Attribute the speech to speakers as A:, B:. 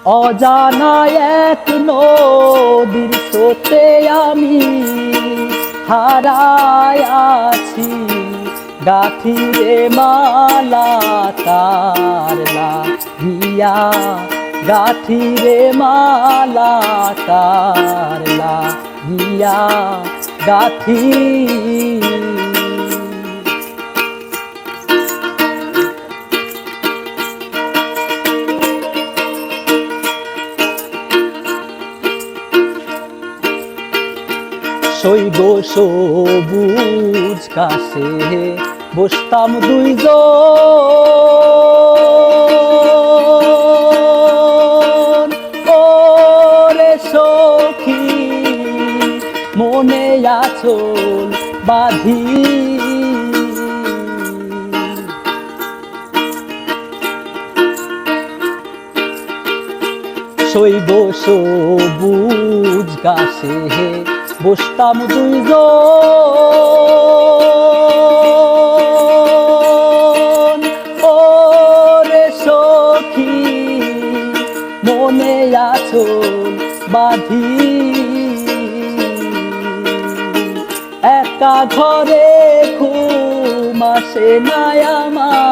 A: অজানা এক নদীর স্রোতে আমি হারায় আছি, গাঁথি রে মালা তার লাগিয়া, গাঁথি রে মালা তার লাগিয়া, গাঁথি। শৈব সবুজ কাছে বসতাম দুইজন, ওরে সখী মনে আঁচল বাঁধি। শৈব সবুজ গাছে বসতাম দুইজন, ওরে সখী মনে আঁচল বাঁধি। একা ঘরে ঘুম আসে না আমার,